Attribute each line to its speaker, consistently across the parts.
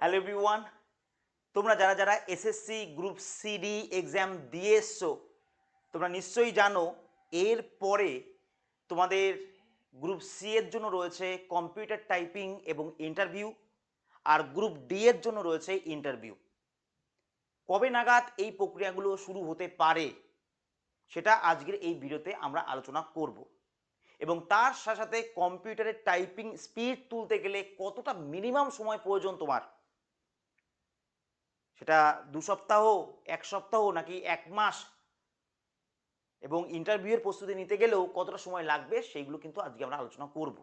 Speaker 1: Hello everyone, তোমরা যারা যারা এসএসসি গ্রুপ সিডি এক্সাম দিয়ে এসছো, তোমরা নিশ্চয়ই জানো এর পরে তোমাদের গ্রুপ সি এর জন্য রয়েছে কম্পিউটার টাইপিং এবং ইন্টারভিউ, আর গ্রুপ ডি এর জন্য রয়েছে ইন্টারভিউ। কবে নাগাদ এই প্রক্রিয়াগুলো শুরু হতে পারে সেটা আজকের এই ভিডিওতে আমরা আলোচনা করব, এবং তার সাথে সাথে কম্পিউটারের টাইপিং স্পিড তুলতে গেলে কতটা মিনিমাম সময় প্রয়োজন তোমার, সেটা 2 সপ্তাহ, 1 সপ্তাহ নাকি 1 মাস, এবং ইন্টারভিউয়ের প্রস্তুতি নিতে গেলেও কতটা সময় লাগবে সেইগুলো কিন্তু আজকে আমরা আলোচনা করব।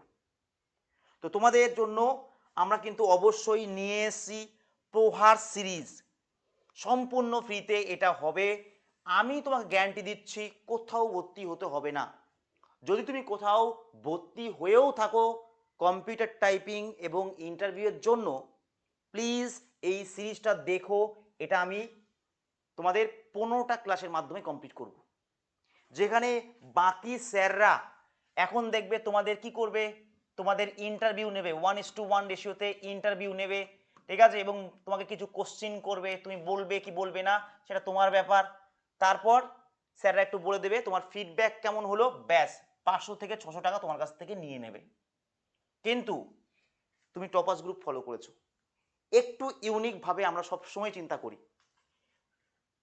Speaker 1: তো তোমাদের জন্য আমরা কিন্তু অবশ্যই নিয়ে এসেছি প্রহার সিরিজ, সম্পূর্ণ ফ্রিতে এটা হবে। আমি তোমাকে গ্যারান্টি দিচ্ছি কোথাও ভর্তি হতে হবে না। যদি তুমি কোথাও ভর্তি হয়েও থাকো কম্পিউটার টাইপিং এবং ইন্টারভিউয়ের জন্য, প্লিজ এই সিরিজটা দেখো। এটা আমি তোমাদের 15টা ক্লাসের মাধ্যমে কমপ্লিট করব, যেখানে বাকি স্যাররা এখন দেখবে তোমাদের কি করবে, তোমাদের ইন্টারভিউ নেবে 1:1 রেশিওতে ইন্টারভিউ নেবে, ঠিক আছে, এবং তোমাকে কিছু কোশ্চিন করবে, তুমি বলবে কি বলবে না সেটা তোমার ব্যাপার। তারপর স্যাররা একটু বলে দেবে তোমার ফিডব্যাক কেমন হলো, ব্যাস 500 থেকে 600 টাকা তোমার কাছ থেকে নিয়ে নেবে। কিন্তু তুমি টপার্স গ্রুপ ফলো করেছো, একটু ইউনিক ভাবে আমরা সব সময় চিন্তা করি।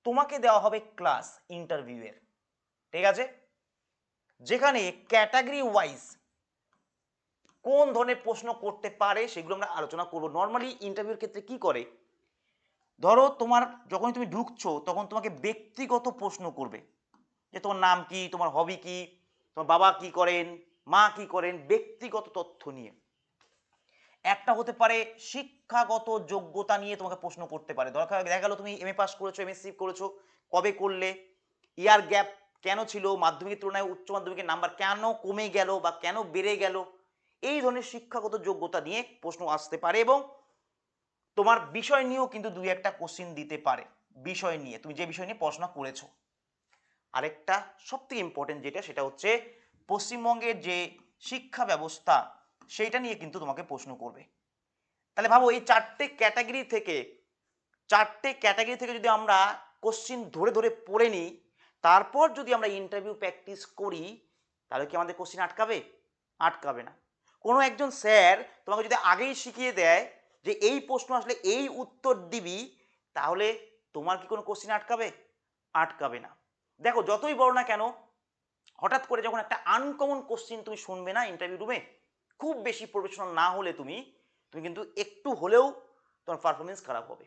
Speaker 1: তোমাকে দেওয়া হবে ক্লাস ইন্টারভিউয়ের, ঠিক আছে, যেখানে ক্যাটাগরি ওয়াইজ কোন ধরনের প্রশ্ন করতে পারে সেগুলো আমরা আলোচনা করব। নর্মালি ইন্টারভিউর ক্ষেত্রে কি করে, ধরো তোমার যখন তুমি ঢুকছো তখন তোমাকে ব্যক্তিগত প্রশ্ন করবে, যে তোমার নাম কি, তোমার হবি কি, তোমার বাবা কি করেন, মা কি করেন, ব্যক্তিগত তথ্য নিয়ে। একটা হতে পারে শিক্ষাগত যোগ্যতা নিয়ে তোমাকে প্রশ্ন করতে পারে, দরকার দেখা গেল তুমি এমএ পাস করেছো, এমএসসি করেছো, কবে করলে, ইয়ার গ্যাপ কেন ছিল, মাধ্যমিকের তুলনায় উচ্চ মাধ্যমিকের নাম্বার কেন কমে গেল বা কেন বেড়ে গেল, এই ধরনের শিক্ষাগত যোগ্যতা নিয়ে প্রশ্ন আসতে পারে। এবং তোমার বিষয় নিয়েও কিন্তু 2-1টা কোশ্চিন দিতে পারে, বিষয় নিয়ে তুমি যে বিষয় নিয়ে পড়াশোনা করেছো। আরেকটা সবথেকে ইম্পর্টেন্ট যেটা, সেটা হচ্ছে পশ্চিমবঙ্গের যে শিক্ষা ব্যবস্থা সেইটা নিয়ে কিন্তু তোমাকে প্রশ্ন করবে। তাহলে ভাবো এই চারটে ক্যাটাগরি থেকে যদি আমরা কোশ্চিন ধরে ধরে পড়ে নিই, তারপর যদি আমরা ইন্টারভিউ প্র্যাকটিস করি, তাহলে কি আমাদের কোশ্চিন আটকাবে? আটকাবে না। কোনো একজন স্যার তোমাকে যদি আগেই শিখিয়ে দেয় যে এই প্রশ্ন আসলে এই উত্তর দিবি, তাহলে তোমার কি কোনো কোশ্চিন আটকাবে? আটকাবে না। দেখো যতই বড় না কেন, হঠাৎ করে যখন একটা আনকমন কোশ্চিন তুমি শুনবে না ইন্টারভিউ রুমে, খুব বেশি প্রফেশনাল না হলে তুমি তুমি কিন্তু একটু হলেও তোমার পারফরমেন্স খারাপ হবে।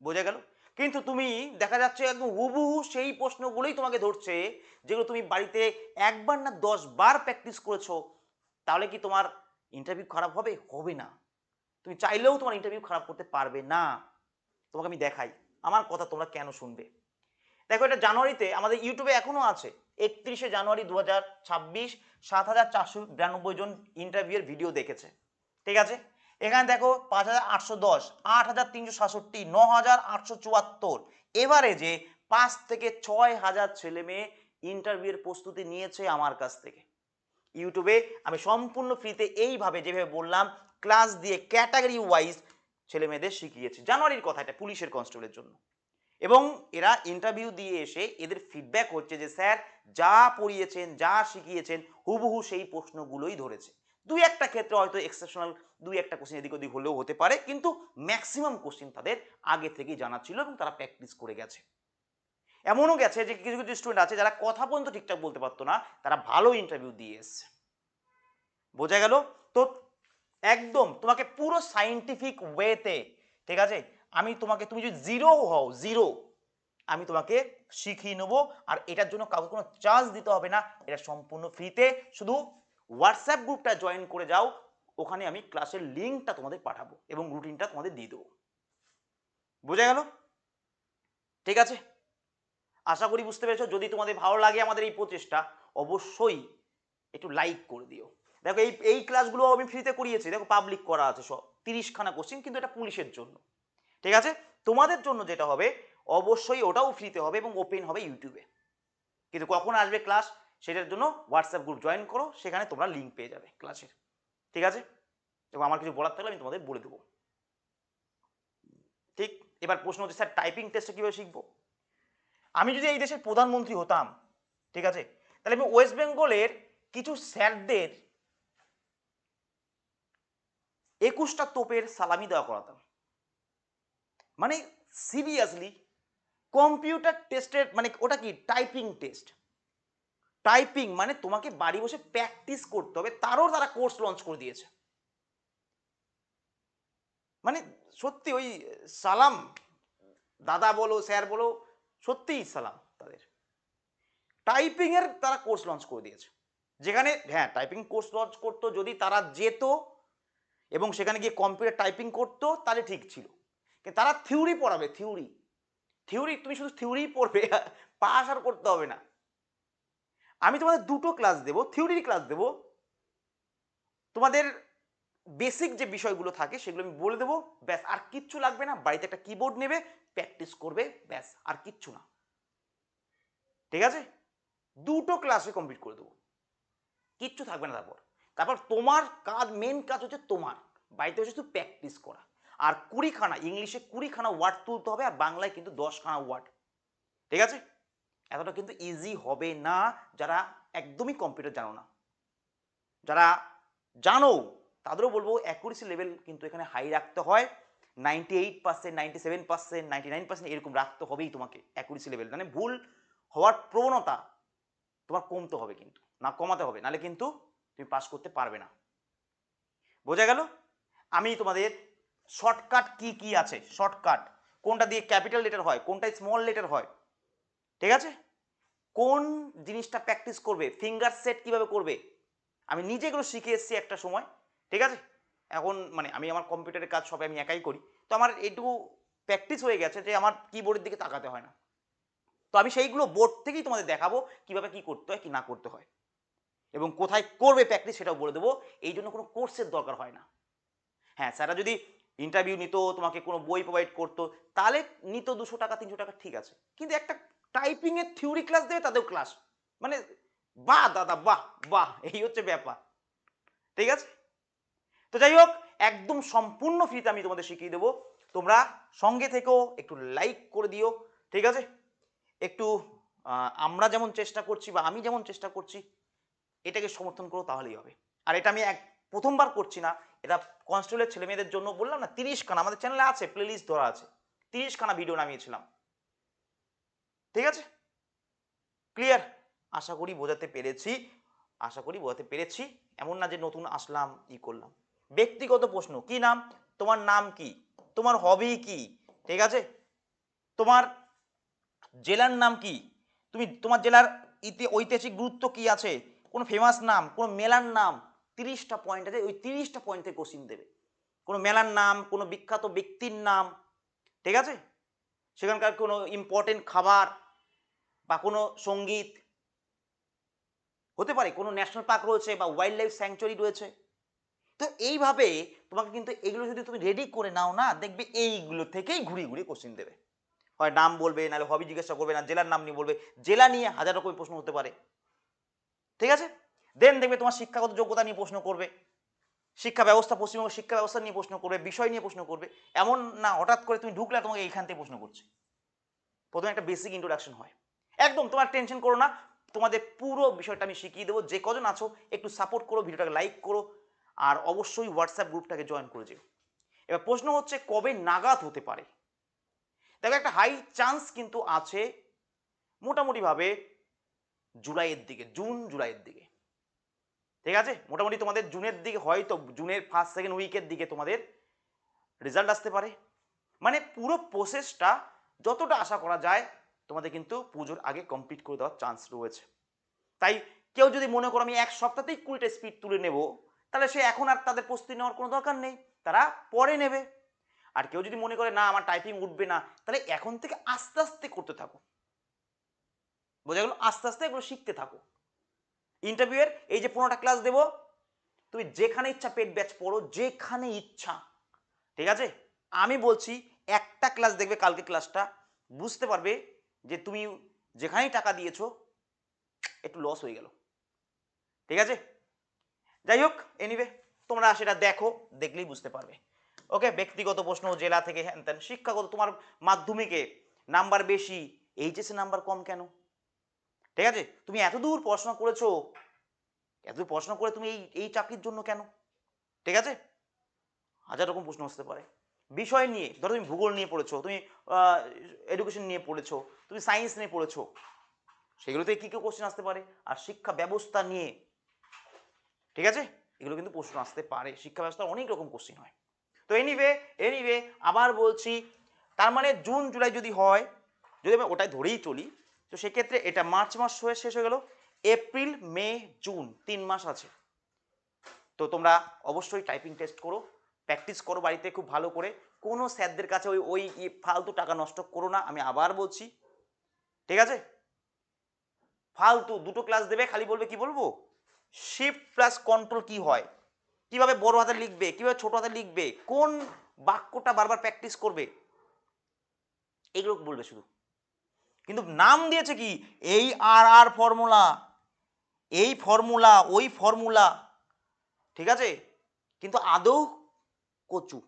Speaker 1: বোঝা গেল? কিন্তু তুমি দেখা যাচ্ছে একদম হুবহু সেই প্রশ্নগুলোই তোমাকে ধরছে, যেগুলো তুমি বাড়িতে 1 বার না 10 বার প্র্যাকটিস করেছো, তাহলে কি তোমার ইন্টারভিউ খারাপ হবে? হবে না। তুমি চাইলেও তোমার ইন্টারভিউ খারাপ করতে পারবে না। তোমাকে আমি দেখাই আমার কথা তোমরা কেন শুনবে। দেখো এটা জানুয়ারিতে আমাদের ইউটিউবে এখনো আছে, 31শে জানুয়ারি 2026 7,492 জন ইন্টারভিউয়ের ভিডিও দেখেছে, ঠিক আছে। এখানে দেখো 5,810, 8,367, 9,874, এভারেজে 5 থেকে 6 হাজার ছেলে মেয়ে ইন্টারভিউয়ের প্রস্তুতি নিয়েছে আমার কাছ থেকে। ইউটিউবে আমি সম্পূর্ণ ফ্রিতে এইভাবে যেভাবে বললাম ক্লাস দিয়ে ক্যাটাগরি ওয়াইজ ছেলে মেয়েদের শিখিয়েছি। জানুয়ারির কথা, এটা পুলিশের কনস্টেবলের জন্য। এবং এরা ইন্টারভিউ দিয়ে এসে এদের ফিডব্যাক হচ্ছে যে স্যার যা পড়িয়েছেন, যা শিখিয়েছেন হুবহু সেই প্রশ্নগুলোই ধরেছে। 2-1টা ক্ষেত্রে হয়তো এক্সেপশনাল 2-1টা কোশ্চেন এদিক ওদিক হলেও হতে পারে, কিন্তু ম্যাক্সিমাম কোশ্চেন তাদের আগে থেকেই জানা ছিল এবং তারা প্র্যাকটিস করে গেছে। এমনও গেছে যে কিছু কিছু স্টুডেন্ট আছে যারা কথা পর্যন্ত ঠিকঠাক বলতে পারতো না, তারা ভালো ইন্টারভিউ দিয়ে এসছে। বোঝা গেল? তো একদম তোমাকে পুরো সাইন্টিফিক ওয়েতে, ঠিক আছে, আমি তোমাকে, তুমি যদি জিরো হও, জিরো, আমি তোমাকে শিখিয়ে নেবো। আর এটার জন্য কাউকে কোনো চার্জ দিতে হবে না, এটা সম্পূর্ণ ফ্রিতে। শুধু হোয়াটসঅ্যাপ গ্রুপটা জয়েন করে যাও, ওখানে আমি ক্লাসের লিঙ্কটা তোমাদের পাঠাবো এবং রুটিনটা তোমাদের দিয়ে দেবো। বোঝা গেল? ঠিক আছে, আশা করি বুঝতে পেরেছো। যদি তোমাদের ভালো লাগে আমাদের এই প্রচেষ্টা, অবশ্যই একটু লাইক করে দিও। দেখো এই এই ক্লাসগুলো আমি ফ্রিতে করিয়েছি, দেখো পাবলিক করা আছে সব 30খানা কোশ্চিন, কিন্তু এটা পুলিশের জন্য, ঠিক আছে। তোমাদের জন্য যেটা হবে অবশ্যই ওটাও ফ্রিতে হবে এবং ওপেন হবে ইউটিউবে, কিন্তু কখন আসবে ক্লাস সেটার জন্য হোয়াটসঅ্যাপ গ্রুপ জয়েন করো, সেখানে তোমরা লিঙ্ক পেয়ে যাবে ক্লাসের, ঠিক আছে। এবং আমার কিছু বলার থাকলে আমি তোমাদের বলে দেবো। ঠিক। এবার প্রশ্ন হচ্ছে স্যার টাইপিং টেস্টটা কিভাবে শিখবো? আমি যদি এই দেশের প্রধানমন্ত্রী হতাম, ঠিক আছে, তাহলে আমি ওয়েস্ট বেঙ্গলের কিছু স্যারদের 21টা তোপের সালামি দেওয়া করাতাম। মানে সিরিয়াসলি কম্পিউটার টেস্টের মানে ওটা কি টাইপিং টেস্ট। টাইপিং মানে তোমাকে বাড়ি বসে প্র্যাকটিস করতে হবে, তারও তারা কোর্স লঞ্চ করে দিয়েছে। মানে সত্যি ওই সালাম, দাদা বলো স্যার বলো, সত্যিই সালাম তাদের। টাইপিং এর তারা কোর্স লঞ্চ করে দিয়েছে, যেখানে হ্যাঁ টাইপিং কোর্স লঞ্চ করতো যদি তারা যেত এবং সেখানে গিয়ে কম্পিউটার টাইপিং করতো তাহলে ঠিক ছিল। কিন্তু তারা থিওরি পড়াবে, থিওরি থিওরি, তুমি শুধু থিওরি পড়বে, পাস আর করতে হবে না। আমি তোমাদের দুটো ক্লাস দেবো, থিওরির ক্লাস দেবো, তোমাদের বেসিক যে বিষয়গুলো থাকে সেগুলো আমি বলে দেবো, ব্যাস আর কিচ্ছু লাগবে না। বাড়িতে একটা কিবোর্ড নেবে, প্র্যাকটিস করবে, ব্যাস আর কিচ্ছু না। ঠিক আছে, দুটো ক্লাসে কমপ্লিট করে দেবো, কিচ্ছু থাকবে না। তারপর তারপর তোমার কাজ, মেন কাজ হচ্ছে তোমার বাড়িতে বসে শুধু প্র্যাকটিস করা। আর 20খানা ইংলিশে 20খানা ওয়ার্ড তুলতে হবে, আর বাংলায় কিন্তু 10খানা ওয়ার্ড। ঠিক আছে, এতটা কিন্তু ইজি হবে না যারা একদমই কম্পিউটার জানো না। যারা জানো তাদেরও বলবো অ্যাকুরেসি লেভেল কিন্তু এখানে হাই রাখতে হয়, 98%, 97%, 99% এরকম রাখতে হবেই তোমাকে অ্যাকুরেসি লেভেল। মানে ভুল হওয়ার প্রবণতা তোমার কমতে হবে, কিন্তু না কমাতে হবে, নাহলে কিন্তু তুমি পাস করতে পারবে না। বোঝা গেল? আমি তোমাদের শর্টকাট কি কি আছে, শর্টকাট কোনটা দিয়ে ক্যাপিটাল লেটার হয়, কোনটা স্মল লেটার হয়, ঠিক আছে, কোন জিনিসটা প্র্যাকটিস করবে, ফিঙ্গার সেট কিভাবে করবে, আমি নিজে এগুলো শিখে এসেছি একটা সময়। ঠিক আছে, এখন মানে আমি আমার কম্পিউটারের কাজ সবাই আমি একাই করি, তো আমার এইটুকু প্র্যাকটিস হয়ে গেছে যে আমার কিবোর্ডের দিকে তাকাতে হয় না। তো আমি সেইগুলো বোর্ড থেকেই তোমাদের দেখাবো কিভাবে কি করতে হয় কি না করতে হয়, এবং কোথায় করবে প্র্যাকটিস সেটাও বলে দেবো। এই জন্য কোনো কোর্সের দরকার হয় না। হ্যাঁ, স্যাররা যদি ইন্টারভিউ নিত, তোমাকে কোনো বই প্রোভাইড করতো, তাহলে নিত 200 টাকা 300 টাকা, ঠিক আছে। কিন্তু একটা টাইপিং এর থিওরি ক্লাস দেবে, তাদেরও ক্লাস, মানে বাহ দাদা বাহ বাহ, এই হচ্ছে ব্যাপার। ঠিক আছে, তো যাই হোক, একদম সম্পূর্ণ ফ্রিতে আমি তোমাদের শিখিয়ে দেবো। তোমরা সঙ্গে থেকেও একটু লাইক করে দিও, ঠিক আছে, একটু আমরা যেমন চেষ্টা করছি বা আমি যেমন চেষ্টা করছি এটাকে সমর্থন করো, তাহলেই হবে। আর এটা আমি প্রথমবার করছি না, এটা কনস্টেবলের ছেলে মেয়েদের জন্য, বললাম না 30খানা আমাদের চ্যানেলে আছে, প্লেলিস্ট ধরা আছে, 30খানা ভিডিও নামিয়েছিলাম। ঠিক আছে, ক্লিয়ার? আশা করি বোঝাতে পেরেছি, আশা করি বোঝাতে পেরেছি। এমন না যে নতুন আসলাম ই করলাম। ব্যক্তিগত প্রশ্ন, কি নাম, তোমার নাম কি, তোমার হবি কি, ঠিক আছে, তোমার জেলার নাম কি, তুমি তোমার জেলার ঐতিহাসিক গুরুত্ব কি আছে, কোনো ফেমাস নাম, কোনো মেলার নাম, 30টা পয়েন্ট আছে, ওই 30টা পয়েন্ট থেকে কোশ্চিন দেবে। কোনো মেলার নাম, কোনো বিখ্যাত ব্যক্তির নাম, ঠিক আছে, সেখানকার কোনো ইম্পর্টেন্ট খাবার বা কোনো সঙ্গীত, হতে পারে কোনো ন্যাশনাল পার্ক রয়েছে বা ওয়াইল্ড লাইফ স্যাংচুয়ারি রয়েছে। তো এইভাবে তোমাকে কিন্তু এগুলো যদি তুমি রেডি করে নাও না, দেখবে এইগুলো থেকেই ঘুরিয়ে ঘুরিয়ে কোশ্চিন দেবে। হয় নাম বলবে, নাহলে হবি জিজ্ঞাসা করবে, না জেলার নাম নিয়ে বলবে, জেলা নিয়ে 1000 রকমের প্রশ্ন হতে পারে। ঠিক আছে, দেন দেখবে তোমার শিক্ষাগত যোগ্যতা নিয়ে প্রশ্ন করবে, শিক্ষা ব্যবস্থা, পশ্চিমবঙ্গের শিক্ষা ব্যবস্থা নিয়ে প্রশ্ন করবে, বিষয় নিয়ে প্রশ্ন করবে। এমন না হঠাৎ করে তুমি ঢুকলে তোমাকে এইখান থেকে প্রশ্ন করছে। প্রথমে একটা বেসিক ইন্ট্রোডাকশন হয়। একদম তোমার টেনশন করো না, তোমাদের পুরো বিষয়টা আমি শিখিয়ে দেবো। যে কজন আছো একটু সাপোর্ট করো, ভিডিওটাকে লাইক করো, আর অবশ্যই হোয়াটসঅ্যাপ গ্রুপটাকে জয়েন করে যেও। এবার প্রশ্ন হচ্ছে কবে নাগাদ হতে পারে। দেখো একটা হাই চান্স কিন্তু আছে মোটামুটিভাবে জুলাইয়ের দিকে, জুন জুলাইয়ের দিকে। ঠিক আছে, মোটামুটি তোমাদের জুনের দিকে, হয়তো জুনের ফার্স্ট সেকেন্ড উইকের দিকে তোমাদের রেজাল্ট আসতে পারে। মানে পুরো প্রসেসটা যতটা আশা করা যায় তোমাদের কিন্তু পুজোর আগে কমপ্লিট করে দেওয়ার চান্স রয়েছে। তাই কেউ যদি মনে করো আমি এক সপ্তাহতেই 20টা স্পিড তুলে নেব, তাহলে সে এখন আর তাদের প্রস্তুতি নেওয়ার কোনো দরকার নেই, তারা পরে নেবে। আর কেউ যদি মনে করে না আমার টাইপিং উঠবে না, তাহলে এখন থেকে আস্তে আস্তে করতে থাকো। বোঝা গেল? আস্তে আস্তে এগুলো শিখতে থাকো। ইন্টারভিউয়ের এই যে 15টা ক্লাস দেবো, তুমি যেখানে ইচ্ছা পেড ব্যাচ পড়ো, যেখানে ইচ্ছা। ঠিক আছে, আমি বলছি একটা ক্লাস দেখবে, কালকে ক্লাসটা বুঝতে পারবে যে তুমি যেখানেই টাকা দিয়েছো একটু লস হয়ে গেল। ঠিক আছে, যাই হোক, এনিওয়ে তোমরা সেটা দেখো, দেখলেই বুঝতে পারবে। ওকে, ব্যক্তিগত প্রশ্ন, জেলা থেকে হ্যান ত্যান। শিক্ষাগত, তোমার মাধ্যমিকে নাম্বার বেশি, এইচএসে নাম্বার কম কেন? ঠিক আছে, তুমি এতদূর পড়াশোনা করেছো, এতদূর পড়াশোনা করে তুমি এই এই চাকরির জন্য কেন? ঠিক আছে, হাজার রকম প্রশ্ন আসতে পারে। বিষয় নিয়ে, ধরো তুমি ভূগোল নিয়ে পড়েছো, তুমি এডুকেশন নিয়ে পড়েছো, তুমি সায়েন্স নিয়ে পড়েছো, সেগুলোতে কি কি কোশ্চেন আসতে পারে। আর শিক্ষা ব্যবস্থা নিয়ে, ঠিক আছে, এগুলো কিন্তু প্রশ্ন আসতে পারে। শিক্ষা ব্যবস্থার অনেক রকম কোশ্চেন হয়। তো এনিওয়ে আবার বলছি, তার মানে জুন জুলাই যদি হয়, যদি আমি ওটাই ধরেই চলি, তো সেক্ষেত্রে এটা মার্চ মাস হয়ে শেষ হয়ে গেল, এপ্রিল মে জুন 3 মাস আছে। তো তোমরা অবশ্যই টাইপিং টেস্ট করো, প্র্যাকটিস করো বাড়িতে খুব ভালো করে। কোনো স্যারদের কাছে ওই ওই ফালতু টাকা নষ্ট করো না, আমি আবার বলছি, ঠিক আছে? ফালতু দুটো ক্লাস দেবে, খালি বলবে কি বলবো, শিফট প্লাস কন্ট্রোল কি হয়, কিভাবে বড় হাতে লিখবে, কিভাবে ছোট হাতে লিখবে, কোন বাক্যটা বারবার প্র্যাকটিস করবে, এগুলো বলবে শুধু। কিন্তু নাম দিয়েছে কি, এই আর আর ফর্মুলা, এই ফর্মুলা, ওই ফর্মুলা, ঠিক আছে, কিন্তু আদৌ কচু,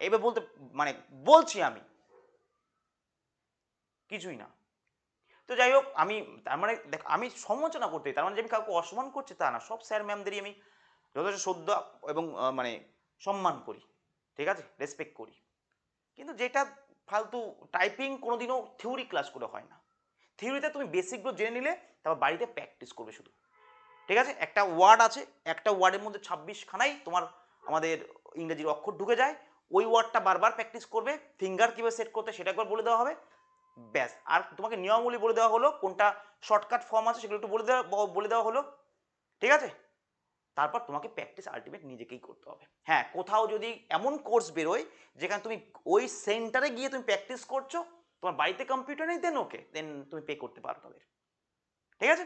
Speaker 1: এইভাবে বলতে মানে বলছি আমি কিছুই না। তো যাই হোক, আমি তার মানে দেখ, আমি সমালোচনা করতে, তার মানে যে আমি কাউকে অসম্মান করছি তা না, সব স্যার ম্যামদেরই আমি যথেষ্ট শ্রদ্ধা এবং মানে সম্মান করি, ঠিক আছে, রেসপেক্ট করি। কিন্তু যেটা ফালতু টাইপিং কোনোদিনও থিওরি ক্লাস করে হয় না। থিওরিতে তুমি বেসিকগুলো জেনে নিলে, তারপর বাড়িতে প্র্যাকটিস করবে শুধু, ঠিক আছে। একটা ওয়ার্ড আছে, একটা ওয়ার্ডের মধ্যে 26খানাই তোমার আমাদের ইংরেজির অক্ষর ঢুকে যায়, ওই ওয়ার্ডটা বারবার প্র্যাকটিস করবে, ফিঙ্গার কীভাবে সেট করতে সেটা একবার বলে দেওয়া হবে, ব্যাস। আর তোমাকে নিয়মাবলী বলে দেওয়া হলো, কোনটা শর্টকাট ফর্ম আছে সেগুলো একটু বলে দেওয়া হলো, ঠিক আছে। তারপর তোমাকে প্র্যাকটিস আলটিমেট নিজেকেই করতে হবে। হ্যাঁ, কোথাও যদি এমন কোর্স বেরোয় যেখানে তুমি ওই সেন্টারে গিয়ে তুমি প্র্যাকটিস করছো, তোমার বাড়িতে কম্পিউটার নেই, দেন ওকে, দেন তুমি পে করতে পারো তাদের, ঠিক আছে।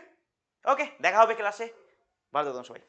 Speaker 1: ওকে, দেখা হবে ক্লাসে, ভালো থাকুন সবাই।